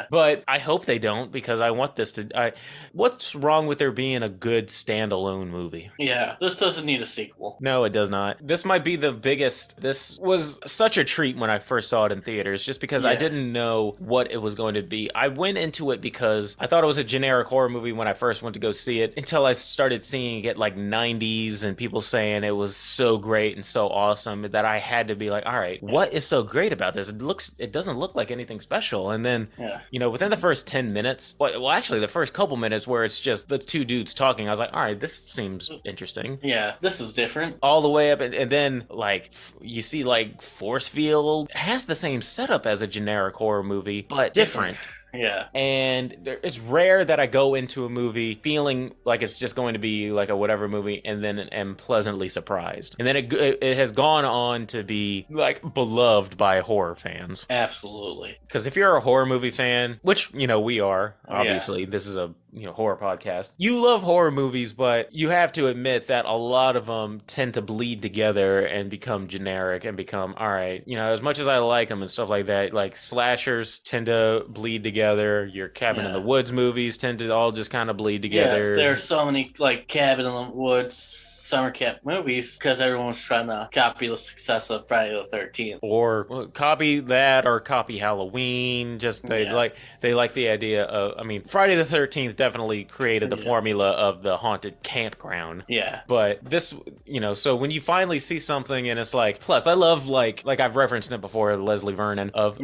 But I hope they don't, because I want this to. What's wrong with there being a good standalone movie? Yeah, this doesn't need a sequel. No, it does not. This might be the biggest. This was such a treat when I first saw it in theaters, just because I didn't know what it was going to be. I went into it because I thought it was a generic horror movie when I first went to go see it, until I started seeing it like 90s and people saying it was so great and so awesome that I had to be like, all right, what is so great about this? It doesn't look like anything special. And then, within the first 10 minutes, well, actually the first couple minutes where it's just the two dudes talking, I was like, all right, this seems interesting. Yeah, this is different. All the way up, and then like you see like Force Field has the same setup as a generic horror movie, but different. Yeah. And it's rare that I go into a movie feeling like it's just going to be like a whatever movie and then am pleasantly surprised. And then it has gone on to be like beloved by horror fans. Absolutely. Because if you're a horror movie fan, which, we are, obviously, this is a horror podcast. You love horror movies, but you have to admit that a lot of them tend to bleed together and become generic and become, all right, as much as I like them and stuff like that, like slashers tend to bleed together. Your Cabin in the Woods movies tend to all just kind of bleed together. Yeah, there are so many like Cabin in the Woods, summer camp movies because everyone's trying to copy the success of Friday the 13th. Or copy that or copy Halloween. Just they like the idea of, Friday the 13th definitely created the formula of the haunted campground. Yeah. But this, so when you finally see something and it's like, plus I love like I've referenced it before, Leslie Vernon of,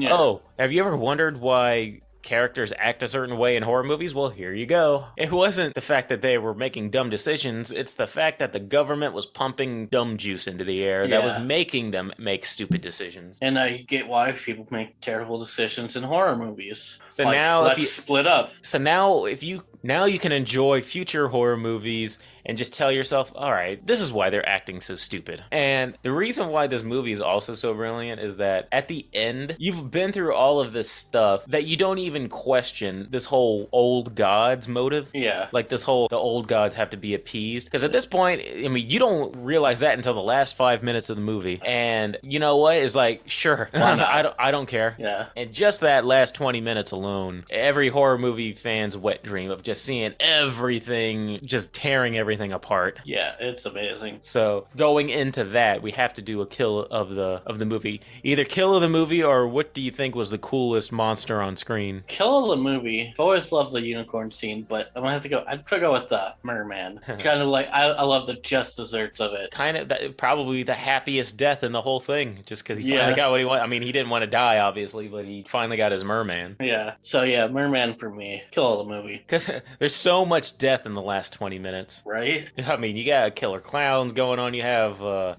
have you ever wondered why characters act a certain way in horror movies? Well, here you go. It wasn't the fact that they were making dumb decisions, it's the fact that the government was pumping dumb juice into the air that was making them make stupid decisions. And I get why people make terrible decisions in horror movies. So now let's split up. So now you can enjoy future horror movies and just tell yourself, all right, this is why they're acting so stupid. And the reason why this movie is also so brilliant is that at the end, you've been through all of this stuff that you don't even question this whole old gods motive. Yeah. Like the old gods have to be appeased. Because at this point, you don't realize that until the last 5 minutes of the movie. And you know what? It's like, sure, I don't care. Yeah. And just that last 20 minutes alone, every horror movie fan's wet dream of just seeing everything, just tearing everything apart. Yeah, it's amazing. So going into that, we have to do a kill of the movie. Either kill of the movie, or what do you think was the coolest monster on screen? Kill of the movie. I've always loved the unicorn scene, but I'm gonna have to go. I'd probably go with the merman. Kind of like I love the just desserts of it. Kind of probably the happiest death in the whole thing, just because he finally got what he wanted. He didn't want to die, obviously, but he finally got his merman. Yeah. So yeah, merman for me. Kill of the movie. Because there's so much death in the last 20 minutes. Right. You got killer clowns going on. You have a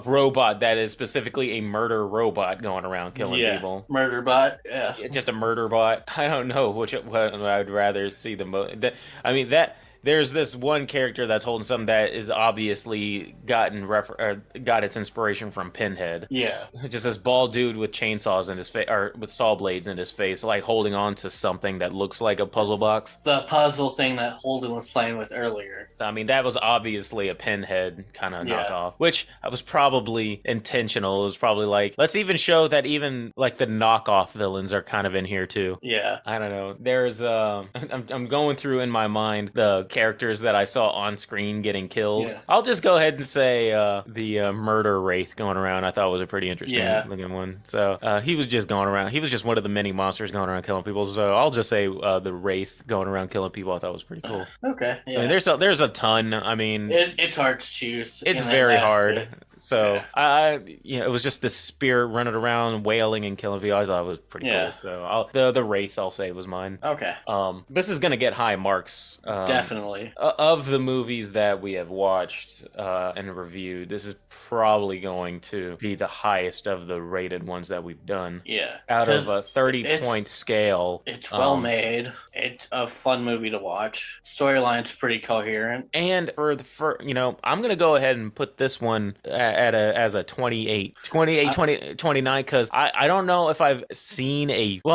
robot that is specifically a murder robot going around killing people. Murder bot. Yeah. Just a murder bot. I don't know what I would rather see the most. There's this one character that's holding something that is obviously got its inspiration from Pinhead. Yeah. Just this bald dude with chainsaws in his face, or with saw blades in his face, like holding on to something that looks like a puzzle box. The puzzle thing that Holden was playing with earlier. So, that was obviously a Pinhead kind of knockoff, which was probably intentional. It was probably like, let's even show that even like the knockoff villains are kind of in here too. Yeah. I don't know. There's I'm going through in my mind the characters that I saw on screen getting killed. Yeah. I'll just go ahead and say the murder wraith going around I thought was a pretty interesting looking one. So he was just going around. He was just one of the many monsters going around killing people. So I'll just say the wraith going around killing people I thought was pretty cool. Okay. Yeah. I mean, there's a ton. I mean, it's hard to choose. it's very hard. So it was just this spirit running around wailing and killing people. I thought it was pretty cool. So the wraith I'll say was mine. Okay. This is gonna get high marks. Definitely. Of the movies that we have watched and reviewed, this is probably going to be the highest of the rated ones that we've done. Yeah. Out of a 30-point scale. It's well made. It's a fun movie to watch. Storyline's pretty coherent. And I'm gonna go ahead and put this one as a 28, 29, because I don't know if I've seen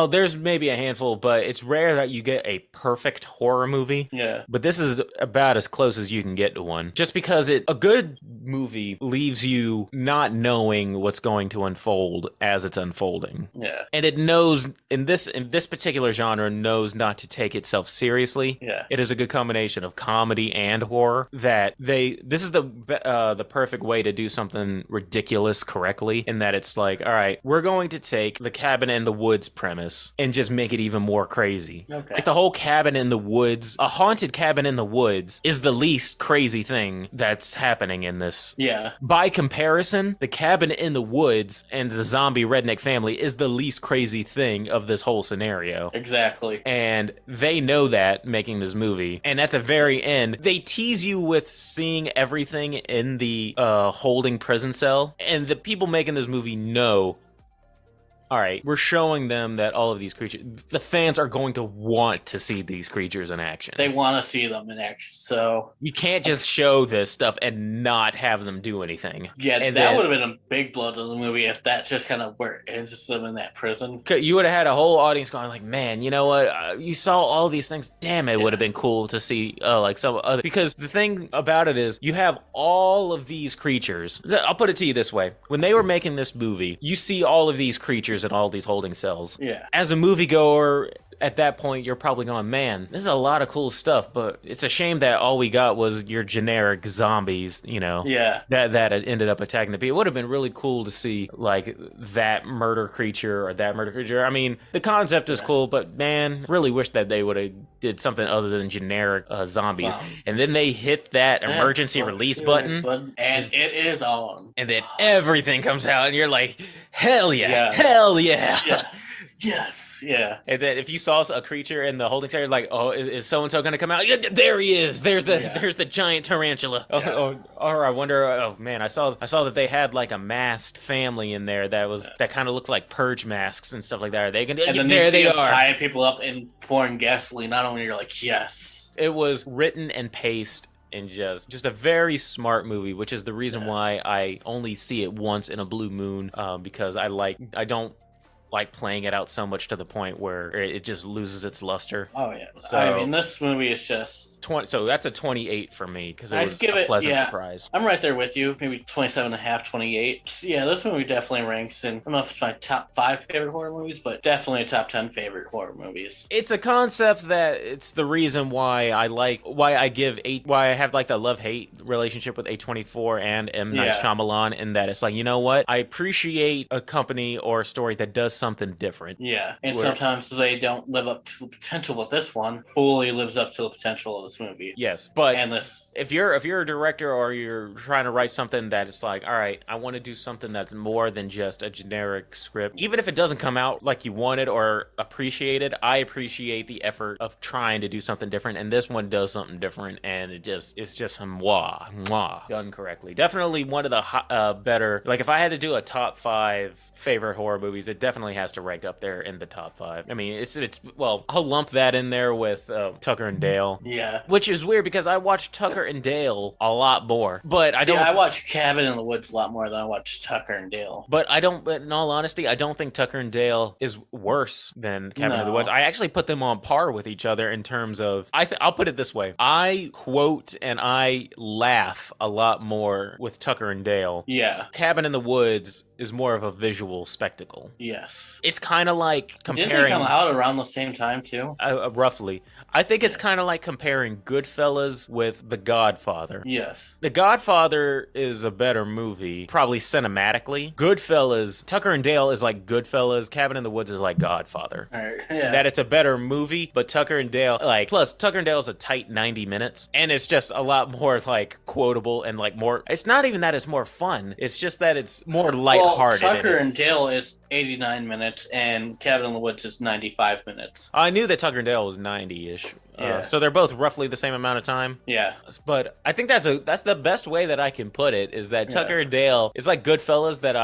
there's maybe a handful, but it's rare that you get a perfect horror movie. Yeah. But this is about as close as you can get to one. Just because a good movie leaves you not knowing what's going to unfold as it's unfolding. Yeah. And it knows, in this particular genre, knows not to take itself seriously. Yeah. It is a good combination of comedy and horror that this is the perfect way to do something ridiculous correctly, in that it's like, all right, we're going to take the cabin in the woods premise and just make it even more crazy. Okay. Like the whole cabin in the woods, a haunted cabin in the woods is the least crazy thing that's happening in this. Yeah. By comparison, the cabin in the woods and the zombie redneck family is the least crazy thing of this whole scenario. Exactly. And they know that making this movie. And at the very end, they tease you with seeing everything in the holding prison cell. And the people making this movie know, all right, we're showing them that all of these creatures, the fans are going to want to see these creatures in action. They want to see them in action, so... You can't just show this stuff and not have them do anything. Yeah, and that would have been a big blow to the movie if that just kind of where it ends them in that prison. You would have had a whole audience going like, man, you know what? You saw all these things. Damn, it would have been cool to see like some other... Because the thing about it is, you have all of these creatures. I'll put it to you this way. When they were making this movie, you see all of these creatures and all these holding cells. Yeah. As a moviegoer, at that point, you're probably going, man, this is a lot of cool stuff, but it's a shame that all we got was your generic zombies, Yeah. That ended up attacking the people. It would have been really cool to see, like, that murder creature or that murder creature. I mean, the concept is cool, but man, really wish that they would have did something other than generic zombies. And then they hit that emergency release button. And it is on. And then everything comes out, and you're like, hell yeah. Hell yeah. Yes, yeah. And then if you saw a creature in the holding cell, like, oh, is so-and-so going to come out? Yeah, there he is. There's the giant tarantula. Or I wonder, oh man, I saw that they had like a masked family in there that kind of looked like purge masks and stuff like that. Are they going to? And then there they are, tying people up in pouring gasoline. Not only you're like, yes. It was written and paced. And just a very smart movie, which is the reason why I only see it once in a blue moon, because I don't like playing it out so much to the point where it just loses its luster. Oh yeah. So, I mean, this movie is just 20. So that's a 28 for me because it was a pleasant surprise. I'm right there with you. Maybe 27.5, 28. Yeah, this movie definitely ranks in. I don't know if it's my top 5 favorite horror movies, but definitely a top 10 favorite horror movies. It's a concept that it's the reason why I have like the love-hate relationship with A24 and M. Night Shyamalan, in that it's like, you know what? I appreciate a company or a story that does something different. Yeah, and sometimes they don't live up to the potential, but this one fully lives up to the potential of this movie. Yes, but if you're a director or you're trying to write something that is like, all right, I want to do something that's more than just a generic script, even if it doesn't come out like you wanted or appreciated, I appreciate the effort of trying to do something different, and this one does something different, and it's just some mwah done correctly. Definitely one of the better. Like if I had to do a top 5 favorite horror movies, it definitely has to rank up there in the top 5. I mean, I'll lump that in there with Tucker and Dale. Yeah. Which is weird because I watch Tucker and Dale a lot more. But I watch Cabin in the Woods a lot more than I watch Tucker and Dale. But in all honesty, I don't think Tucker and Dale is worse than Cabin in the Woods. I actually put them on par with each other in terms of, I'll put it this way. I quote and I laugh a lot more with Tucker and Dale. Yeah. Cabin in the Woods is more of a visual spectacle. Yes. Yes. It's kind of like Didn't they comparing come out around the same time too? roughly. I think it's kind of like comparing Goodfellas with The Godfather. Yes. The Godfather is a better movie, probably cinematically. Goodfellas, Tucker and Dale is like Goodfellas. Cabin in the Woods is like Godfather. All right. Yeah. That it's a better movie, but Tucker and Dale, like, plus Tucker and Dale is a tight 90 minutes, and it's just a lot more, like, quotable and, like, more, it's not even that it's more fun, it's just that it's more lighthearted. Well, Tucker and Dale is 89 minutes, and Cabin in the Woods is 95 minutes. I knew that Tucker and Dale was 90-ish. Yeah. So they're both roughly the same amount of time. Yeah. But I think that's the best way that I can put it, is that Tucker and Dale is like Goodfellas that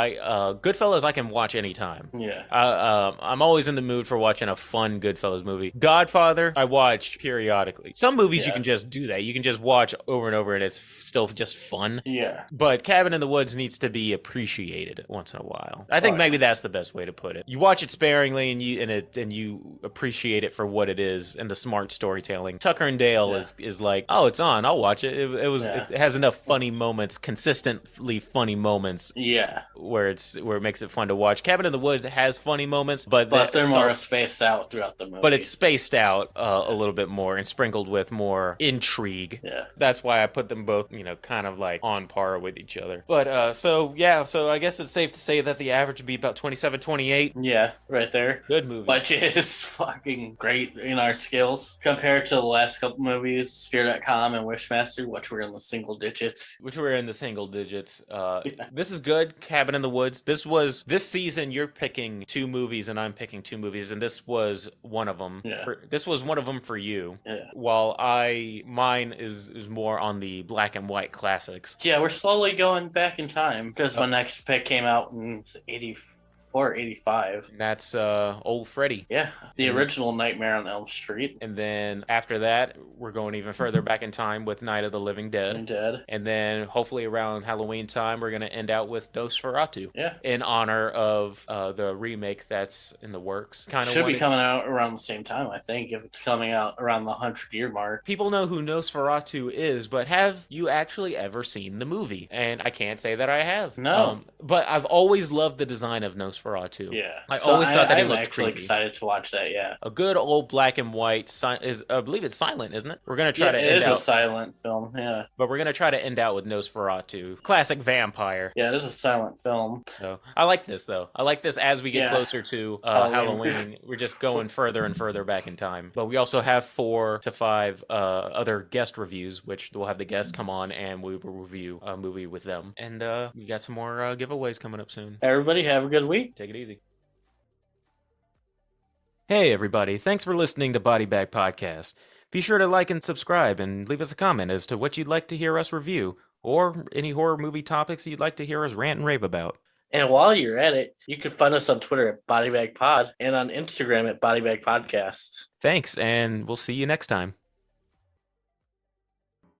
Goodfellas I can watch anytime. Yeah. I'm always in the mood for watching a fun Goodfellas movie. Godfather, I watch periodically. Some movies you can just do that. You can just watch over and over and it's still just fun. Yeah. But Cabin in the Woods needs to be appreciated once in a while. I think maybe that's the best way to put it. You watch it sparingly and you appreciate it for what it is and the smart storytelling. Tucker and Dale is like, oh, it's on, I'll watch it. It has enough funny moments, consistently funny moments. Yeah. Where it makes it fun to watch. Cabin in the Woods has funny moments, but they're more spaced out throughout the movie. But it's spaced out a little bit more and sprinkled with more intrigue. Yeah. That's why I put them both, kind of like on par with each other. But so I guess it's safe to say that the average would be about 27, 28. Yeah, right there. Good movie. Which is fucking great in our skills compared to the last couple movies, Sphere.com and Wishmaster, which were in the single digits. This is good. Cabin in the Woods. This season you're picking 2 movies and I'm picking 2 movies, and this was one of them. Yeah. This was one of them for you. Yeah. While mine is more on the black and white classics. Yeah, we're slowly going back in time because my next pick came out in 84, 85. And that's Old Freddy. Yeah, the original Nightmare on Elm Street. And then after that, we're going even further back in time with Night of the Living Dead. And then hopefully around Halloween time, we're going to end out with Nosferatu. Yeah. In honor of the remake that's in the works. Should be coming out around the same time, I think, if it's coming out around the 100-year mark. People know who Nosferatu is, but have you actually ever seen the movie? And I can't say that I have. No. But I've always loved the design of Nosferatu. Yeah. I always thought that he looked I'm actually creepy. excited to watch that, yeah. A good old black and white I believe it's silent, isn't it? We're gonna try to end out. It is a silent film, yeah. But we're gonna try to end out with Nosferatu, classic vampire. Yeah, it is a silent film. So I like this though. I like this as we get closer to Halloween. We're just going further and further back in time. But we also have 4 to 5 other guest reviews, which we'll have the guests come on and we will review a movie with them. And we got some more giveaways coming up soon. Everybody have a good week. Take it easy. Hey everybody, thanks for listening to Body Bag Podcast. Be sure to like and subscribe and leave us a comment as to what you'd like to hear us review, or any horror movie topics you'd like to hear us rant and rave about. And while you're at it, you can find us on Twitter at BodyBagPod and on Instagram at BodyBagPodcast. Thanks, and we'll see you next time.